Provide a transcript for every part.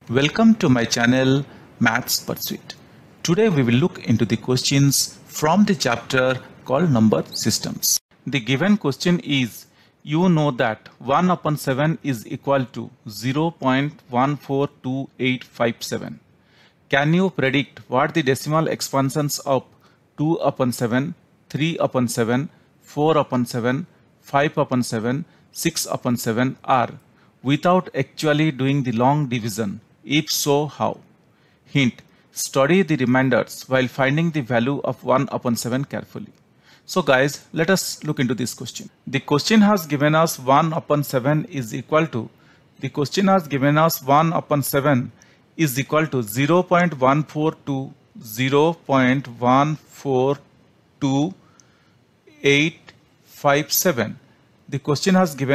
Welcome to my channel Maths Pursuit. Today we will look into the questions from the chapter called Number Systems. The given question is, you know that 1 upon 7 is equal to 0.142857. Can you predict what the decimal expansions of 2 upon 7, 3 upon 7, 4 upon 7, 5 upon 7, 6 upon 7 are without actually doing the long division? If so, how? Hint: study the remainders while finding the value of 1 upon 7 carefully. So guys, let us look into this question. The question has given us 1 upon 7 is equal to, 0.142. The question has given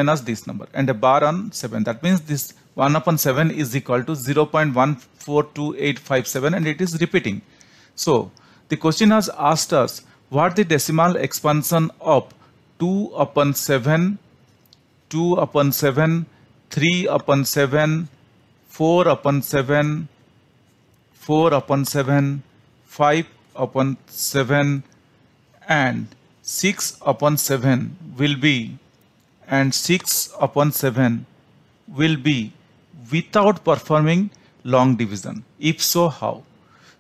us this number and a bar on 7. That means this 1 upon 7 is equal to 0.142857 and it is repeating. So the question has asked us what the decimal expansion of 2 upon 7, 2 upon 7, 3 upon 7, 4 upon 7, 4 upon 7, 5 upon 7 and 6 upon 7 will be, and 6 upon 7 will be without performing long division. If so, how?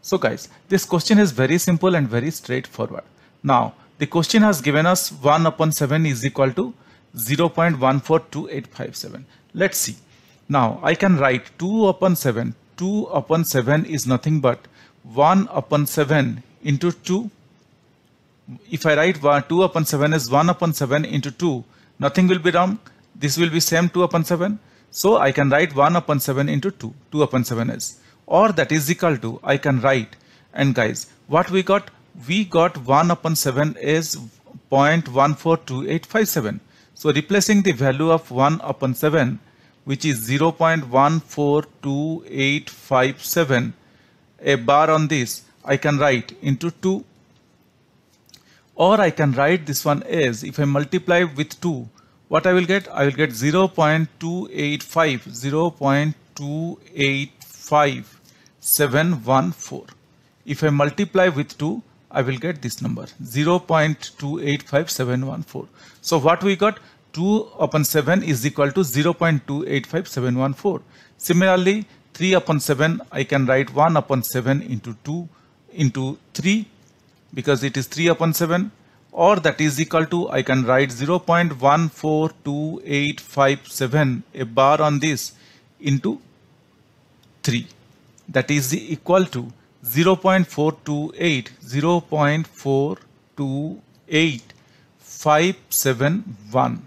So guys, this question is very simple and very straightforward. Now the question has given us 1 upon 7 is equal to 0.142857. Let's see. Now I can write 2 upon 7. 2 upon 7 is nothing but 1 upon 7 into 2. If I write 2 upon 7 is 1 upon 7 into 2, nothing will be wrong. This will be same 2 upon 7. So I can write 1 upon 7 into 2. 2 upon 7 is. Or that is equal to, I can write. And guys, what we got? We got 1 upon 7 is 0.142857. So replacing the value of 1 upon 7, which is 0.142857, a bar on this, I can write into 2. Or I can write this one as, if I multiply with 2, what I will get? I will get 0.285714. If I multiply with 2, I will get this number, 0.285714. So what we got? 2 upon 7 is equal to 0.285714. Similarly, 3 upon 7, I can write 1 upon 7 into 2 into 3, because it is 3 upon 7, or that is equal to, I can write 0.142857, a bar on this, into 3. That is equal to 0.428571,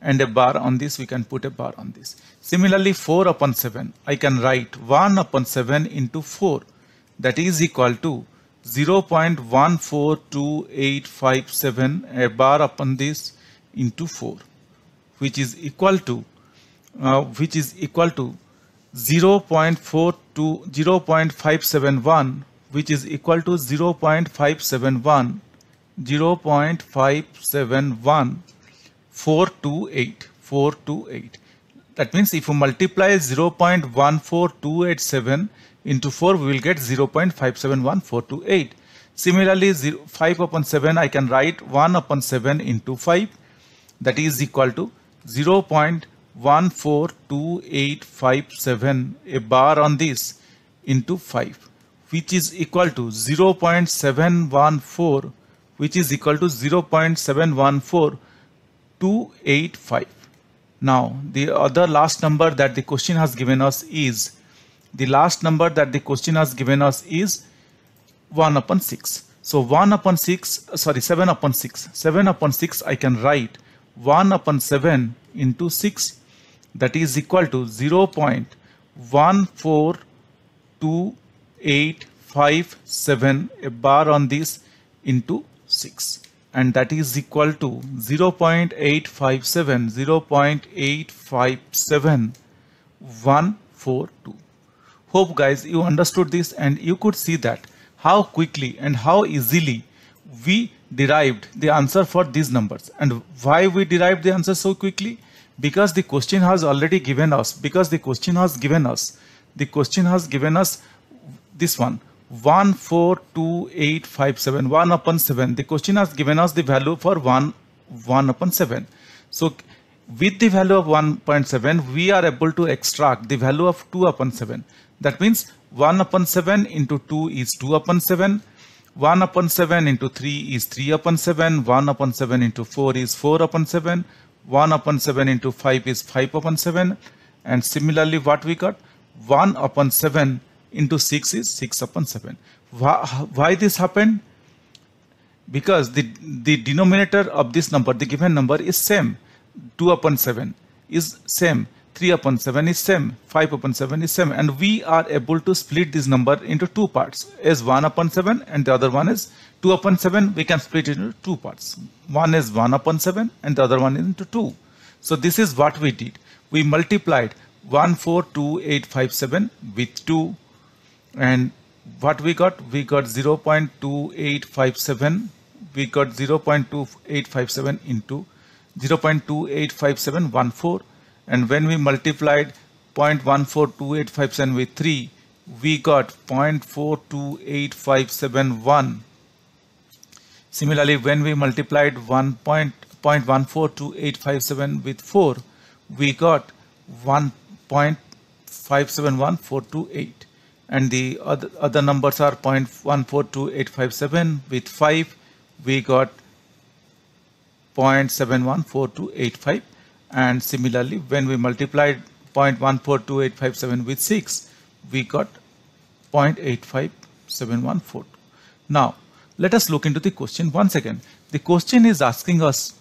and a bar on this, we can put a bar on this. Similarly, 4 upon 7, I can write 1 upon 7 into 4. That is equal to 0.14287, a bar upon this, into 4, which is equal to 0.571, which is equal to 0.571 That means if you multiply 0.14287 into 4, we will get 0.571428. Similarly, 5 upon 7, I can write 1 upon 7 into 5. That is equal to 0.14287, a bar on this, into 5, which is equal to 0.714, which is equal to 0.714285. Now the other last number that the question has given us is, 1 upon 6. So 7 upon 6, I can write 1 upon 7 into 6. That is equal to 0.14287, a bar on this, into 6. And that is equal to 0.857142. Hope guys you understood this, and you could see that how quickly and how easily we derived the answer for these numbers. And why we derived the answer so quickly? Because the question has already given us, The question has given us this one, 142857, 1 upon 7. The question has given us the value for 1 upon 7. So with the value of 1.7, we are able to extract the value of 2 upon 7. That means 1 upon 7 into 2 is 2 upon 7. 1 upon 7 into 3 is 3 upon 7. 1 upon 7 into 4 is 4 upon 7. 1 upon 7 into 5 is 5 upon 7. And similarly, what we got? 1 upon 7 into 6 is 6 upon 7. Why this happened? Because the denominator of this number, the given number, is same. 2 upon 7 is same. 3 upon 7 is same. 5 upon 7 is same. And we are able to split this number into two parts, as 1 upon 7 and the other one is 2 upon 7. We can split it into two parts. One is 1 upon 7 and the other one is into 2. So this is what we did. We multiplied 142857 with 2, and what we got? We got 0.2857. We got 0.2857 into 0.285714, and when we multiplied 0.142857 with 3, we got 0.428571. Similarly, when we multiplied 0.142857 with 4, we got 1.571428, and the other numbers are 0.142857 with 5, we got 0.714285, and similarly when we multiplied 0.142857 with 6, we got 0.857142. Now let us look into the question once again. The question is asking us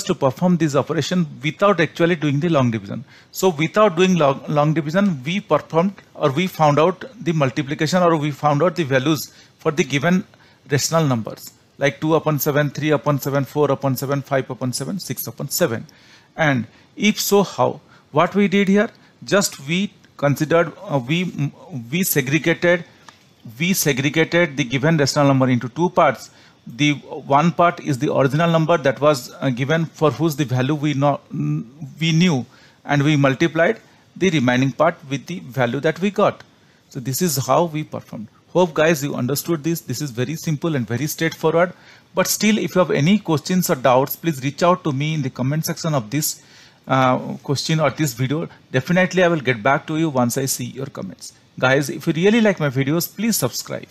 to perform this operation without actually doing the long division. So without doing long division, we performed, or we found out the multiplication, or we found out the values for the given rational numbers like 2 upon 7, 3 upon 7, 4 upon 7, 5 upon 7, 6 upon 7. And if so, how? What we did here, just we considered, we segregated the given rational number into two parts. The one part is the original number that was given, for whose the value we knew, and we multiplied the remaining part with the value that we got. So this is how we performed. Hope guys you understood this. This is very simple and very straightforward. But still, if you have any questions or doubts, please reach out to me in the comment section of this question or this video. Definitely I will get back to you once I see your comments. Guys, if you really like my videos, please subscribe.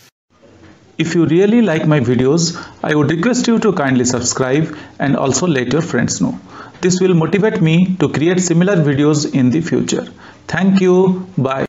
If you really like my videos, I would request you to kindly subscribe and also let your friends know. This will motivate me to create similar videos in the future. Thank you. Bye.